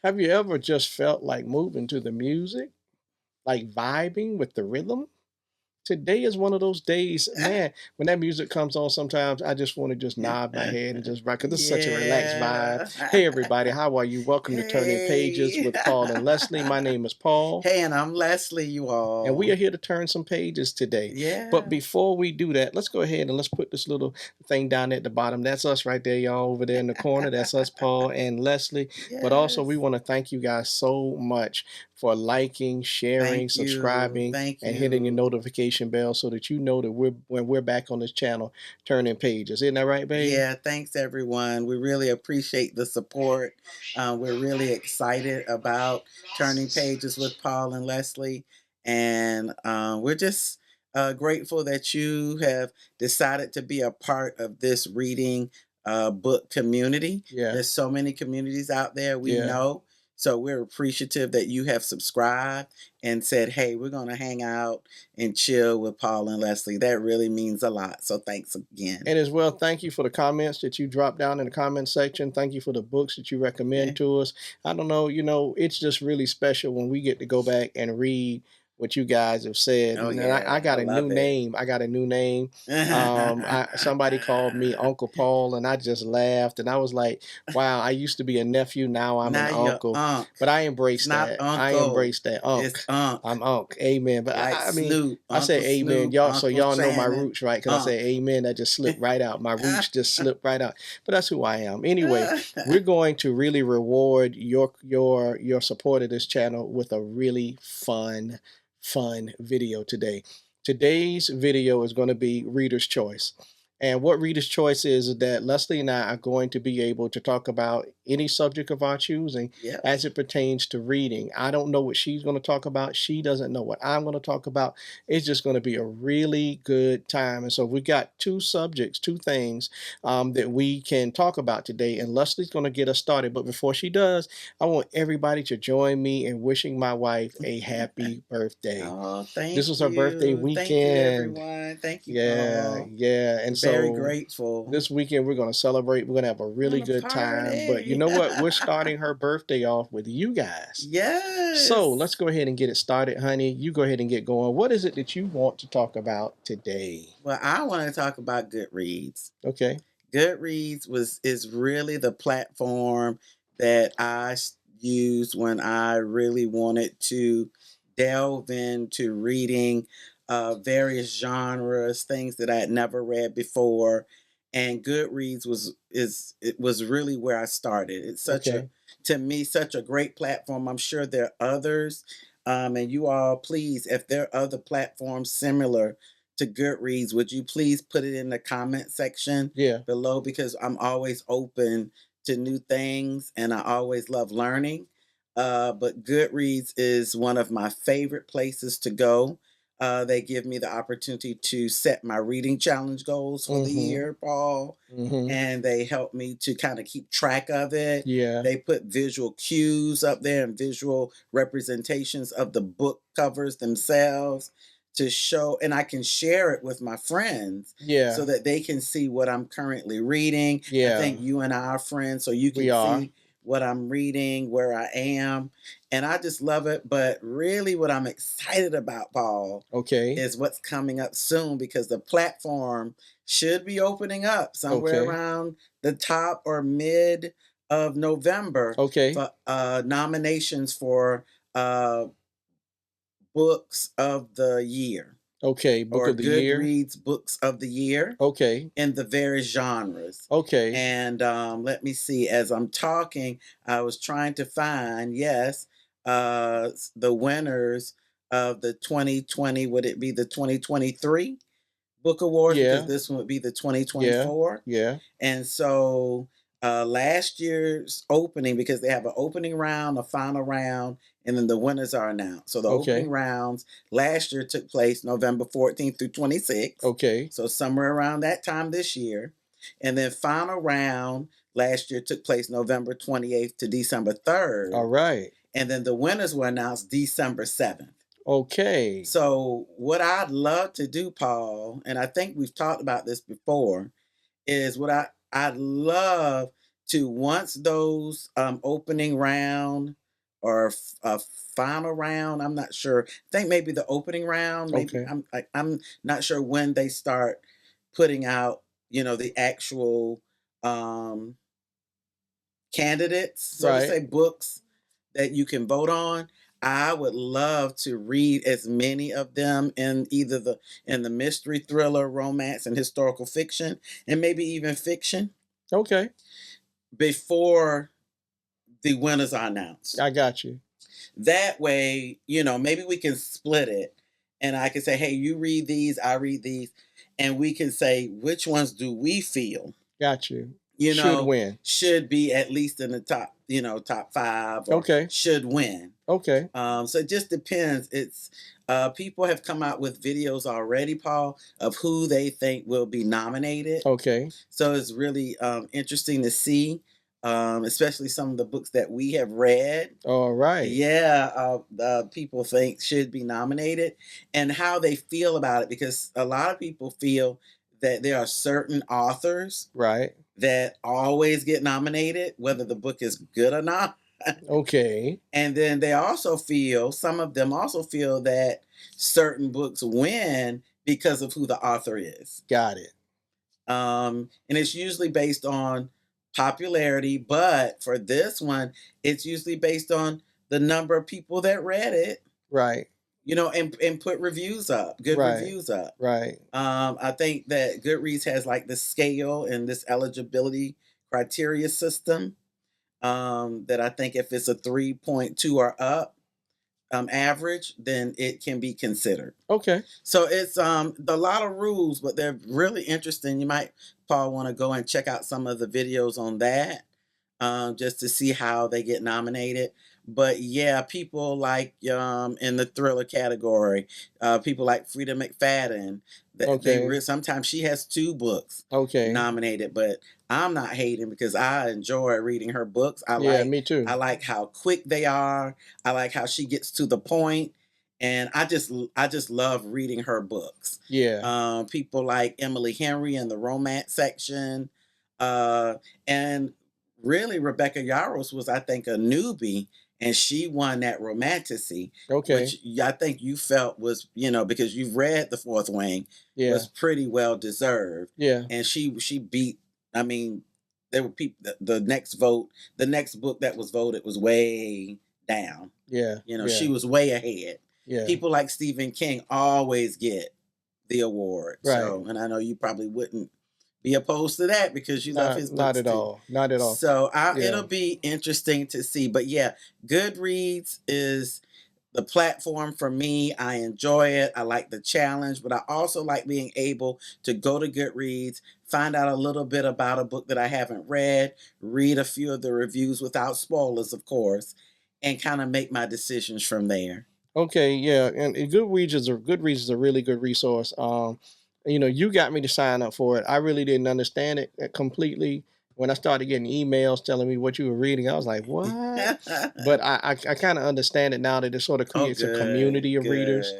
Have you ever just felt like moving to the music, like vibing with the rhythm? Today is one of those days, man, when that music comes on, sometimes I just want to just nod my head and just rock because this is such a relaxed vibe. Yeah. Hey, everybody, how are you? Welcome to Turning Pages Hey. with Paul and Lesley. My name is Paul. Hey, and I'm Leslie, you And we are all. here to turn some pages today. But Yeah. before we do that, let's go ahead and let's put this little thing down at the bottom. That's us right there, y'all, over there in the corner. That's us, Paul and Leslie. But also, we Yes. want to thank you guys so much for liking, sharing, Thank you. subscribing, Thank and hitting your you. notification bell so that you know that when we're back on this channel, turning pages. Isn't that right, babe? Yeah, thanks everyone. We really appreciate the support. We're really excited about turning pages with Paul and Leslie. And we're just grateful that you have decided to be a part of this reading book community. Yeah, There's so many communities out there, we yeah. know. So we're appreciative that you have subscribed and said, hey, we're going to hang out and chill with Paul and Leslie. That really means a lot. So thanks again. And as well, thank you for the comments that you drop down in the comment section. Thank you for the books that you recommend to us. I don't know, it's just really special when we get to go back and read what you guys have said. Oh And then I yeah, I got a new love it. name. I got a new name. Somebody called me Uncle Paul, and I just laughed. And I was like, wow, I used to be a nephew. Now I'm an Now you're uncle. Unc. But I It's embrace not that. I Uncle. embrace that. It's Unc. Unc. I'm Unc. Amen. But Like I mean, Snoop, I say Uncle amen. Snoop, Y'all, so Uncle y'all know my Shannon, roots, right? Because I Unc. say amen, that just slipped right out. My roots just slipped right out. But that's who I am. Anyway, we're going to really reward your support of this channel with a really fun video today. Today's video is going to be Reader's Choice. And what Reader's Choice is that Leslie and I are going to be able to talk about any subject of our choosing Yep. as it pertains to reading. I don't know what she's going to talk about. She doesn't know what I'm going to talk about. It's just going to be a really good time. And so we got two subjects, two things that we can talk about today. And Leslie's going to get us started. But before she does, I want everybody to join me in wishing my wife a happy birthday. Oh, This thank was her birthday you. Thank you, weekend. everyone. Thank you, Yeah, Paul. yeah. And Very so grateful. this weekend we're going to celebrate. We're going to have a We're really gonna good time. But you party. know what? We're starting her birthday off with you guys. So let's Yes. go ahead and get it started, honey. You go ahead and get going. What is it that you want to talk about today? Well, I want to talk about Goodreads. Okay. Goodreads is really the platform that used when I really wanted to delve into reading various genres, things that I had never read before. And Goodreads was really where I started. It's such a Okay. to me such a great platform. I'm sure there are others. And you all, please, if there are other platforms similar to Goodreads, would you please put it in the comment section Yeah. below, because I'm always open to new things and I always love learning. But Goodreads is one of my favorite places to go. They give me the opportunity to set my reading challenge goals for the Mm-hmm. year, Paul, Mm-hmm. and they help me to kind of keep track of it. Yeah. They put visual cues up there and visual representations of the book covers themselves to show, and I can share it with my friends so Yeah. that they can see what I'm currently reading. I Yeah. think you and I are friends, so you We can are. see what I'm reading, where I am, and I just love it. But really, what I'm excited about, Paul, Okay. is what's coming up soon, because the platform should be opening up somewhere Okay. around the top or mid of November Okay. for nominations for uh, books of the year, Okay. Book or of the year. Goodreads books of the year Okay. in the various genres. Okay. And let me see, as I'm talking, I was trying to find, yes, the winners of the 2020, would it be the 2023 book awards? Because Yeah. this one would be the Yeah. 2024. Yeah. And so last year's opening, because they have an opening round, a final round, and then the winners are announced. So the opening Okay. rounds last year took place November 14th through 26th. Okay. So somewhere around that time this year. And then final round last year took place November 28th to December All 3rd. right. And then the winners were announced December 7th. Okay. So what I'd love to do, Paul, and I think we've talked about this before, is I'd love to once those opening round or final round, I'm not sure. I think maybe the opening round, maybe Okay. I'm not sure when they start putting out, the actual um candidates, so to Right. say, books that you can vote on. I would love to read as many of them in either the mystery, thriller, romance, and historical fiction, and maybe even fiction Okay. before the winners are announced. I got you. That way, maybe we can split it, and I can say, "Hey, you read these, I read these," and we can say which ones do we feel Got you. you Should know, win. should be at least in the top, top five or Okay. should win. Okay. So it just depends. It's people have come out with videos already, Paul, of who they think will be nominated. Okay. So it's really interesting to see, especially some of the books that we have read. All right. Yeah, people think should be nominated and how they feel about it, because a lot of people feel that there are certain authors Right. that always get nominated, whether the book is good or not. Okay. And then some of them also feel that certain books win because of who the author is. Got it. And it's usually based on popularity, but for this one, it's usually based on the number of people that read it, Right. and put reviews up, good Right. reviews up. Right. I think that Goodreads has like this scale and this eligibility criteria system, that I think if it's a 3.2 or up average, then it can be considered. Okay. So it's a lot of rules, but they're really interesting. You might, Paul, want to go and check out some of the videos on that, just to see how they get nominated. But yeah, people like in the thriller category, people like Frida McFadden. That Okay. sometimes she has two books Okay. nominated, but I'm not hating because I enjoy reading her books. Yeah, me too. I like how quick they are. I like how she gets to the point, and I just love reading her books. Yeah. People like Emily Henry in the romance section, and really Rebecca Yarros was, I think, a newbie, and she won that romanticy, Okay. which I think you felt was, because you've read The Fourth Wing, Yeah. was pretty well deserved. Yeah. And she beat. I mean, there were people. The next book that was voted was way down. Yeah. She Yeah. was way ahead. Yeah. People like Stephen King always get the award. Right. So, and I know you probably wouldn't be opposed to that because you love his Not books at too. all. Not at all. So Yeah. it'll be interesting to see. But yeah, Goodreads is the platform for me. I enjoy it. I like the challenge, but I also like being able to go to Goodreads, find out a little bit about a book that I haven't read a few of the reviews without spoilers, of course, and kind of make my decisions from there. Okay, yeah, and Goodreads is a really good resource. You got me to sign up for it. I really didn't understand it completely when I started getting emails telling me what you were reading. I was like, "What?" But I kind of understand it now that it sort of Oh, creates a good, community of readers,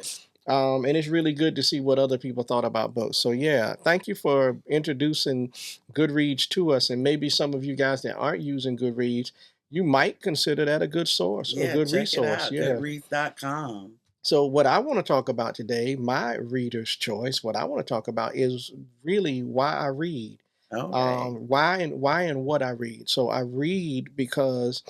good. and it's really good to see what other people thought about books. So yeah, thank you for introducing Goodreads to us, and maybe some of you guys that aren't using Goodreads, you might consider that a good source, a Yeah, good check it resource. out. Yeah. Goodreads.com. So what I want to talk about today, my reader's choice, what I want to talk about is really why I read, Okay. why and what I read. So I read because,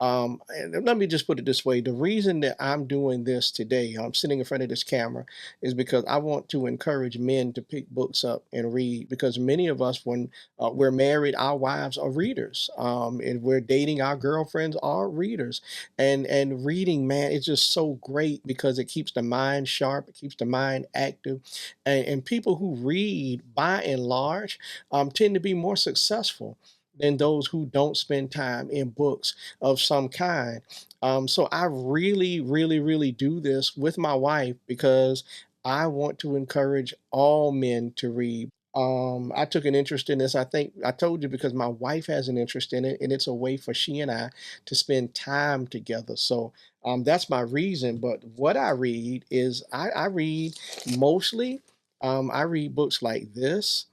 and let me just put it this way: the reason that I'm doing this today, I'm sitting in front of this camera, is because I want to encourage men to pick books up and read. Because many of us, when we're married, our wives are readers, and we're dating, our girlfriends are readers, and reading, man, it's just so great because it keeps the mind sharp, it keeps the mind active, and people who read, by and large, tend to be more successful than those who don't spend time in books of some kind. So I really, really, really do this with my wife because I want to encourage all men to read. I took an interest in this. I think I told you because my wife has an interest in it, and it's a way for she and I to spend time together. So that's my reason. But what I read is I read mostly. I read books like this,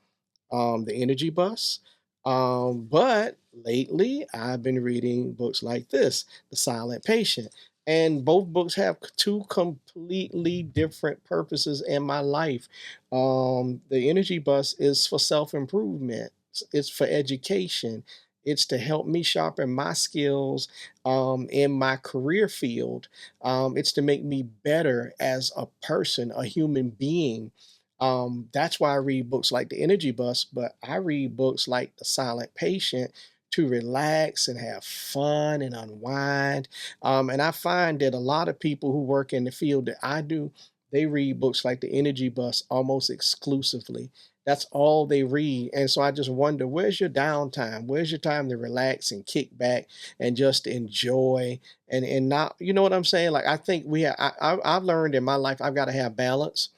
The Energy Bus. But lately, I've been reading books like this, The Silent Patient. And both books have two completely different purposes in my life. The Energy Bus is for self improvement, it's for education, it's to help me sharpen my skills in my career field. It's to make me better as a person, a human being. That's why I read books like The Energy Bus, but I read books like The Silent Patient to relax and have fun and unwind. And I find that a lot of people who work in the field that I do, they read books like The Energy Bus almost exclusively. That's all they read. And so I just wonder, where's your downtime? Where's your time to relax and kick back and just enjoy and not, you know what I'm saying? Like I think we have, I've learned in my life, I've got to have balance.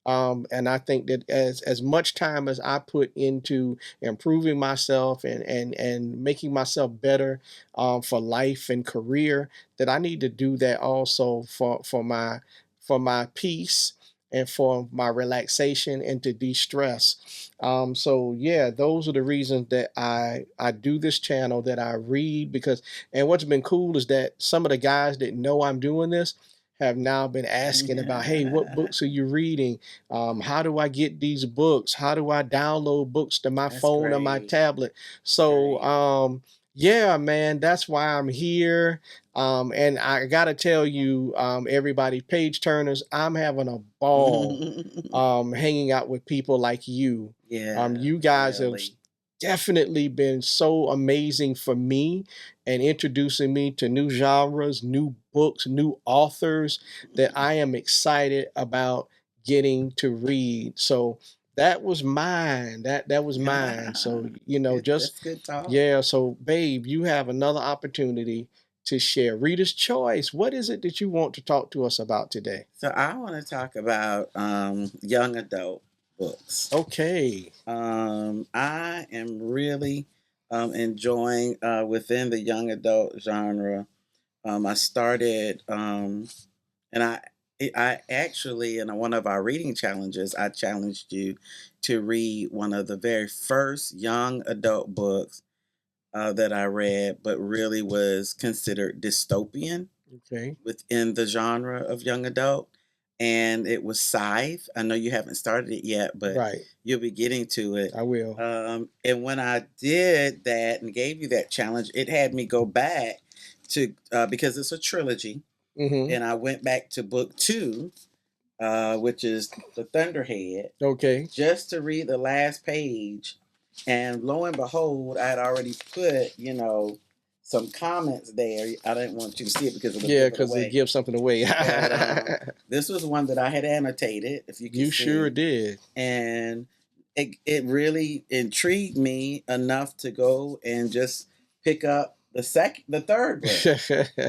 And I think that as much time as I put into improving myself and making myself better for life and career, that I need to do that also for my peace and for my relaxation and to de-stress. So yeah, those are the reasons that I do this channel, that I read. Because and what's been cool is that some of the guys that know I'm doing this have now been asking about, hey, what books are you reading? How do I get these books? How do I download books to my That's phone or my great. tablet? That's So, great. yeah, man, that's why I'm here. And I got to tell you, everybody, page turners, I'm having a ball hanging out with people like you. Yeah, You guys have really. definitely been so amazing for me and introducing me to new genres, new books, new authors that I am excited about getting to read. So that was mine. That was mine. So just That's good talk. yeah. So babe, you have another opportunity to share. Reader's choice. What is it that you want to talk to us about today? So I want to talk about young adult books. Okay. I am really enjoying within the young adult genre. I started, and I actually, in one of our reading challenges, I challenged you to read one of the very first young adult books that I read, but really was considered dystopian Okay. within the genre of young adult. And it was Scythe. I know you haven't started it yet, but Right. you'll be getting to it. I will. And when I did that and gave you that challenge, it had me go back to because it's a trilogy, Mhm. and I went back to book two, which is the Thunderhead, Okay. just to read the last page. And lo and behold, I had already put, some comments there. I didn't want you to see it because it'll Yeah, give it because it away. gives something away. But this was one that I had annotated, if you can You sure see. did. And it really intrigued me enough to go and just pick up the third book,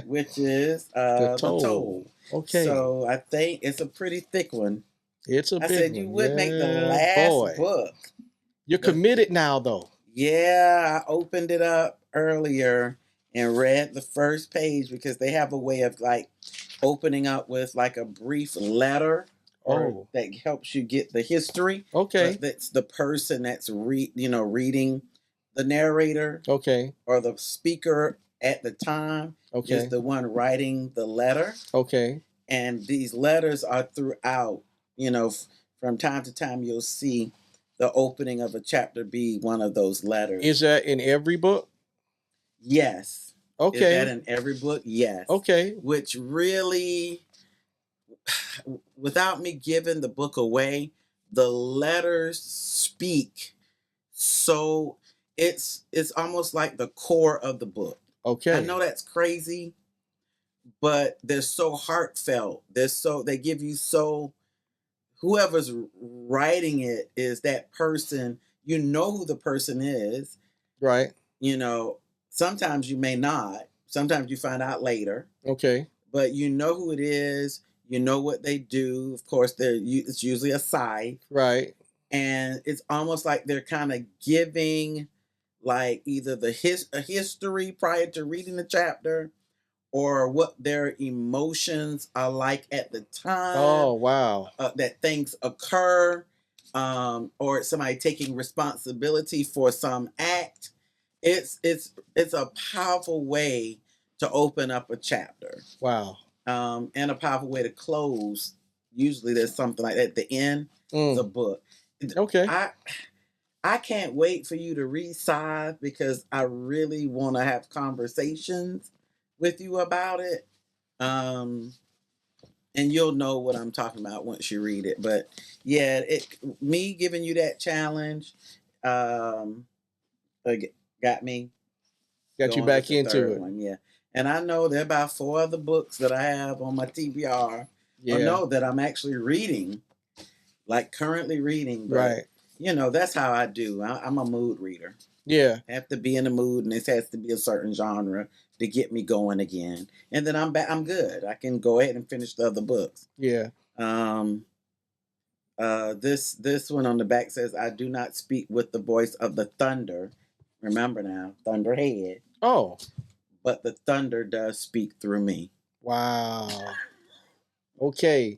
which is The The toll. Toll. Okay. So I think it's a pretty thick one. It's a I big said you one. would make the Yeah, last boy. book. You're The committed now, though. Yeah, I opened it up earlier and read the first page because they have a way of like opening up with like a brief letter or Oh, that helps you get the history, okay. but that's the person that's reading the narrator Okay. or the speaker at the time is Okay. the one writing the letter, Okay. and these letters are throughout. From time to time, you'll see the opening of a chapter be one of those Is letters. that in every book? Yes. Is that Okay. in every book? Yes. Okay. Which really, without me giving the book away, the letters speak. So it's almost like the core of the book. I know Okay. that's crazy, but they're so heartfelt. They give you so whoever's writing it is that person. You know who the person is. Right. You know, sometimes you may not. Sometimes you find out later, Okay. but you know who it is. You know what they do. Of course, it's usually a side, Right. and it's almost like they're kind of giving, like either a history prior to reading the chapter, or what their emotions are like at the time Oh, wow. that things occur. or somebody taking responsibility for some act, it's a powerful way to open up a chapter, Wow. and a powerful way to close. Usually, there's something like that at the end of the Mm. book. Okay. I can't wait for you to read Scythe because I really want to have conversations with you about it. Um, and you'll know what I'm talking about once you read it. But yeah, me giving you that challenge, um, uh, got me Got you going with back the into third it. one. Yeah, and I know there are about 4 other books that I have on my TBR, or Yeah. no, that I'm actually reading, like currently reading. But Right. that's how I do. I'm a mood reader. Yeah. I have to be in the mood, and this has to be a certain genre to get me going again. And then I'm back. I'm good. I can go ahead and finish the other books. Yeah. Um, this one on the back says, "I do not speak with the voice of the thunder." Remember now, thunderhead. Oh. But the thunder does speak through me. Wow. Okay.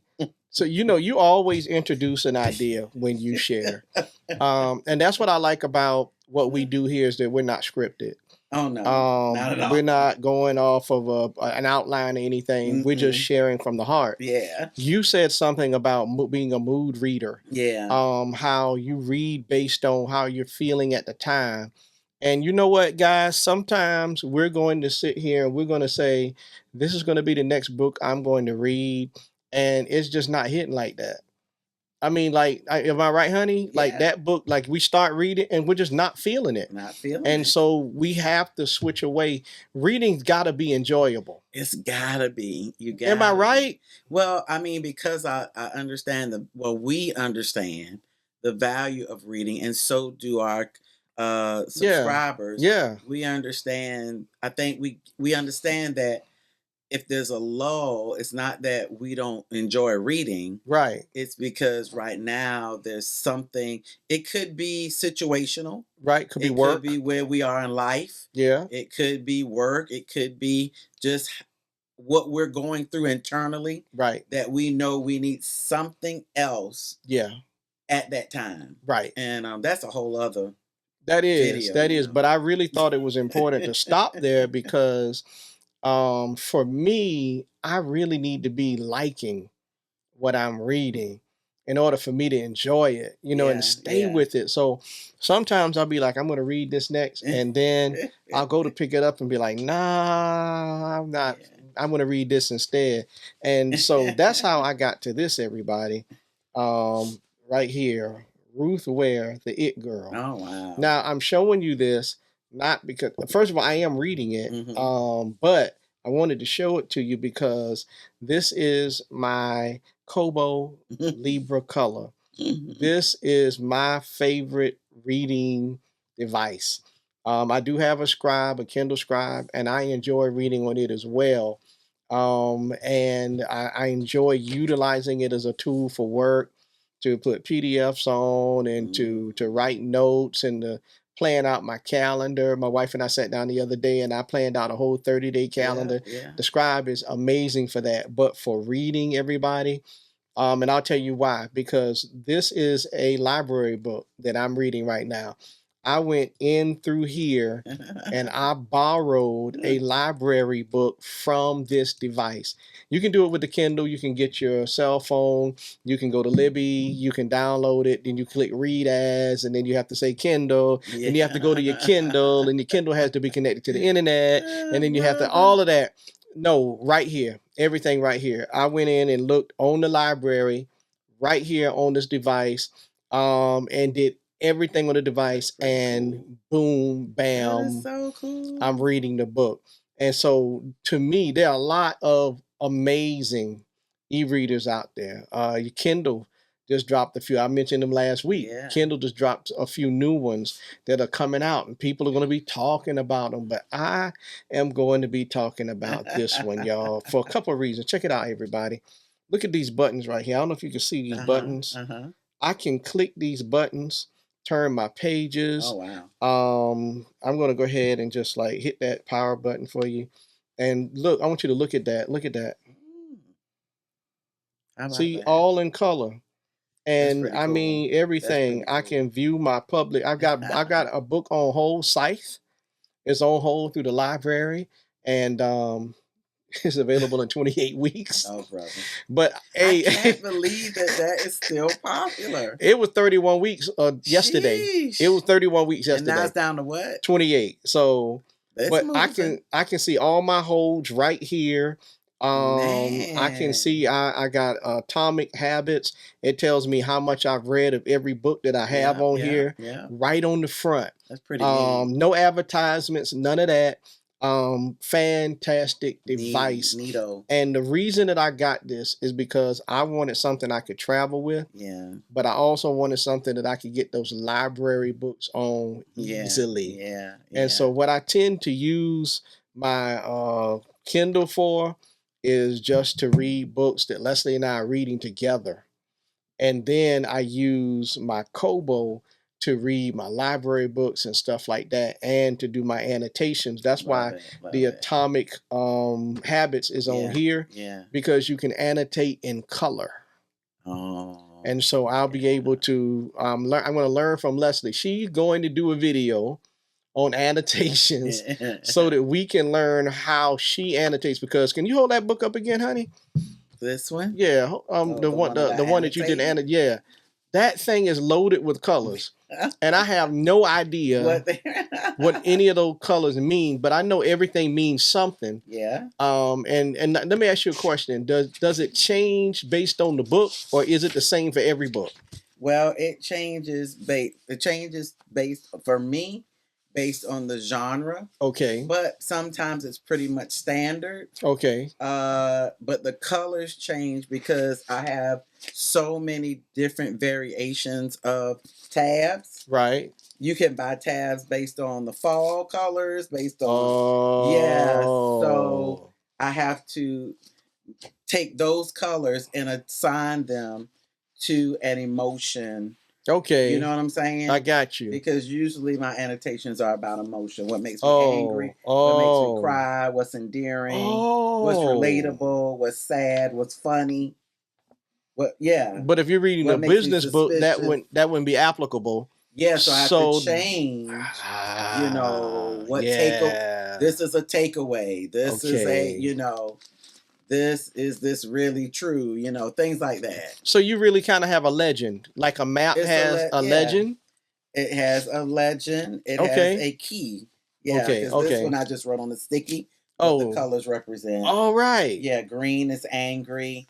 So you always introduce an idea when you share. And that's what I like about what we do here is that we're not scripted. Oh no, not at all. We're not going off of an outline or anything. We're just sharing from the heart. Yeah. You said something about being a mood reader. Yeah. How you read based on how you're feeling at the time. And you know what, guys? Sometimes we're going to sit here and we're going to say, this is going to be the next book I'm going to read. And it's just not hitting like that. I mean, like, am I right, honey? Like Yeah. that book, like we start reading and we're just not feeling it. Not feeling And it. so we have to switch away. Reading's got to be enjoyable. It's gotta be. You got. Am I right? Well, I mean, because I understand we understand the value of reading, and so do our subscribers. Yeah. We understand. I think we understand that if there's a lull, it's not that we don't enjoy reading. Right. It's because right now there's something. It could be situational. Right. Could be It work. could be where we are in life. Yeah. It could be work. It could be just what we're going through internally. Right. That we know we need something else. Yeah. At that time. Right. And that's a whole other. That is. Video, That is. But I really thought it was important to stop there because for me, I really need to be liking what I'm reading in order for me to enjoy it, and stay with it. So sometimes I'll be like, I'm going to read this next, and then I'll go to pick it up and be like, nah, I'm not. Yeah. I'm going to read this instead. And so that's how I got to this, everybody. Right here, Ruth Ware, the It Girl. Oh, wow. Now I'm showing you this not because, first of all, I am reading it, but I wanted to show it to you because this is my Kobo Libra color. This is my favorite reading device. I do have a Kindle Scribe, and I enjoy reading on it as well. And I enjoy utilizing it as a tool for work, to put PDFs on, and to write notes, and to plan out my calendar. My wife and I sat down the other day and I planned out a whole 30-day calendar. Yeah. The Scribe is amazing for that. But for reading, everybody, and I'll tell you why, because this is a library book that I'm reading right now. I went in through here and I borrowed a library book from this device. You can do it with the Kindle. You can get your cell phone. You can go to Libby. You can download it. Then you click read as, and then you have to say Kindle. Yeah. And you have to go to your Kindle, and your Kindle has to be connected to the internet. And then you have to, all of that. No, right here. Everything right here. I went in and looked on the library right here on this device, and did everything on the device, and boom, bam, That is so cool. I'm reading the book. And so to me, there are a lot of amazing e-readers out there. Your Kindle just dropped a few. I mentioned them last week. Yeah. Kindle just dropped a few new ones that are coming out, and people are going to be talking about them. But I am going to be talking about this one, y'all, for a couple of reasons. Check it out, everybody. Look at these buttons right here. I don't know if you can see these buttons. I can click these buttons, turn my pages. Oh, wow. I'm going to go ahead and just like hit that power button for you. And look, I want you to look at that. Look at that. How about See, that? all in color. That's And pretty I cool. mean That's everything. pretty I cool. can view my public. I've got a book on hold. Scythe is on hold through the library, and it's available in 28 weeks. Oh, brother. But I hey, can't believe that that is still popular. it was 31 weeks yesterday. It was Sheesh. 31 weeks And now it's yesterday. down to what? 28. So, It's but I moving. can I can see all my holds right here. I can Man. see I got Atomic Habits. It tells me how much I've read of every book that I have Yeah, on yeah, here, yeah. right on the front. That's pretty neat. No advertisements, none of that. Fantastic Neat, device. neato. And the reason that I got this is because I wanted something I could travel with, Yeah, but I also wanted something that I could get those library books on yeah, easily. yeah, And so yeah. what I tend to use my Kindle for is just to read books that Leslie and I are reading together. And then I use my Kobo to read my library books and stuff like that, and to do my annotations. That's Love why it, the love it. Atomic Habits is on Yeah, here, yeah. because you can annotate in color. Oh, And so I'll be able yeah. to learn. I'm going to learn from Leslie. She's going to do a video on annotations so that we can learn how she annotates. Because can you hold that book up again, honey? This one? Yeah, Oh, the the one one that I the one that you did annotated? yeah. That thing is loaded with colors, and I have no idea What they what any of those colors mean, but I know everything means something. Yeah. And let me ask you a question: Does it change based on the book, or is it the same for every book? Well, it changes based for me based on the genre, Okay, but sometimes it's pretty much standard. okay, But the colors change because I have so many different variations of tabs. right. You can buy tabs based on the fall colors, based on yeah. So Oh, I have to take those colors and assign them to an emotion. You know okay. what I'm I saying? got you. Because usually my annotations are about emotion. What makes me angry, Oh, what makes me oh, cry, what's endearing, what's oh. relatable, what's sad, what's funny. What yeah. But if you're reading a What makes me business book, suspicious. that wouldn't be applicable. Yeah, so I have to So, change, what take yeah. this is a takeaway. This is a, Okay. this really true, things like that. So you really kind of have a legend, like a map It's a has a yeah. legend. It has a legend. It has Okay. a key. Yeah, Okay. because this one Okay. I just wrote on the sticky what the Oh, colors represent. all right. Yeah, green is angry,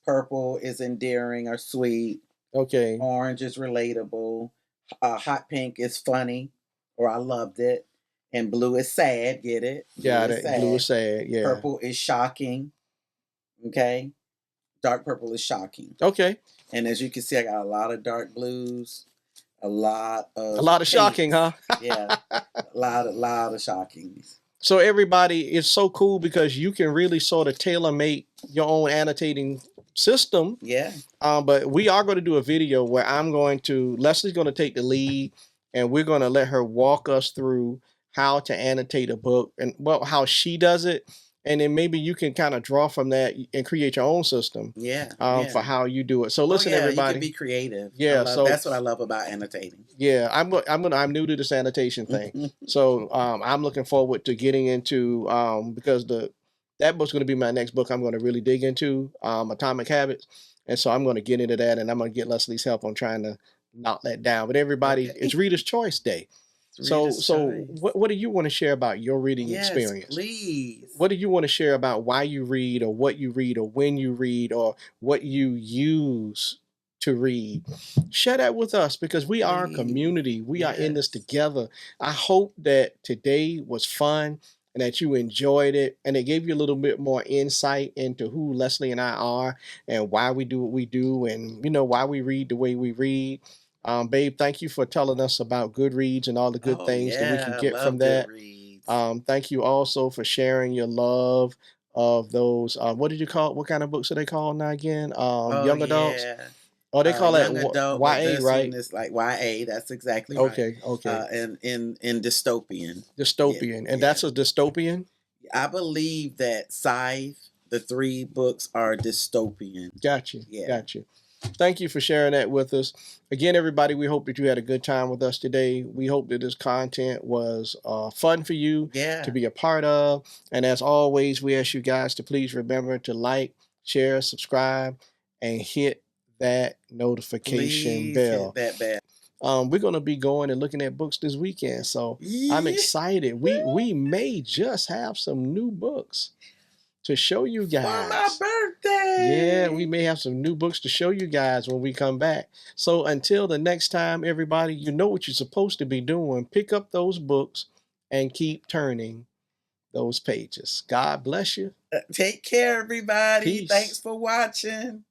purple is endearing or sweet, Okay. orange is relatable, hot pink is funny or I loved it, and blue is sad. Get it? Blue Got is it. Blue sad. is sad. Yeah. Purple is shocking. Okay, dark purple is shocking. Okay. And as you can see, I got a lot of dark blues, a lot A of lot of shocking, pinks. huh? Yeah, a lot of shockings. So everybody, it's so cool because you can really sort of tailor make your own annotating system. Yeah. But we are going to do a video where Leslie's going to take the lead, and we're going to let her walk us through how to annotate a book and how she does it. And then maybe you can kind of draw from that and create your own system Yeah. for Yeah. how you do it. So Oh listen, yeah, you can be everybody. creative. Yeah. So That's what I love about annotating. yeah, I'm new to this annotation thing. So I'm looking forward to getting into because that book's going to be my next book. I'm going to really dig into Atomic Habits, and so I'm going to get into that, and I'm going to get Leslie's help on trying to knock that down. But everybody, it's Okay. Reader's Choice Day. Reader's So choice. what do you want to share about your reading Yes, experience? please. What do you want to share about why you read, or what you read, or when you read, or what you use to read? Share that with us, because we are a Please. community. We are in this Yes. together. I hope that today was fun and that you enjoyed it, and it gave you a little bit more insight into who Leslie and I are and why we do what we do, and why we read the way we read. Babe, thank you for telling us about Goodreads and all the good Oh things that we can yeah, I get from love that. Goodreads. Thank you also for sharing your love of those. What did you call? What kind of books are they called now again? Oh Young adults. yeah. Oh, they call that Young adult, but YA, this one right? is like YA. That's exactly right. Okay, okay. And in dystopian. Yeah, Dystopian, and yeah. that's a dystopian. I believe that Scythe, the three books are dystopian. Gotcha, Yeah. gotcha. Thank you for sharing that with us. Again, everybody, we hope that you had a good time with us today. We hope that this content was fun for you to Yeah. be a part of. And as always, we ask you guys to please remember to like, share, subscribe, and hit that notification Please hit bell. that bell. We're going to be going and looking at books this weekend. So I'm Yeah. excited. We may just have some new books to show you For my guys. Yeah, we birthday. may have some new books to show you guys when we come back. So until the next time, everybody, you know what you're supposed to be doing. Pick up those books and keep turning those pages. God bless you. Take care, everybody. Thanks Peace. for watching.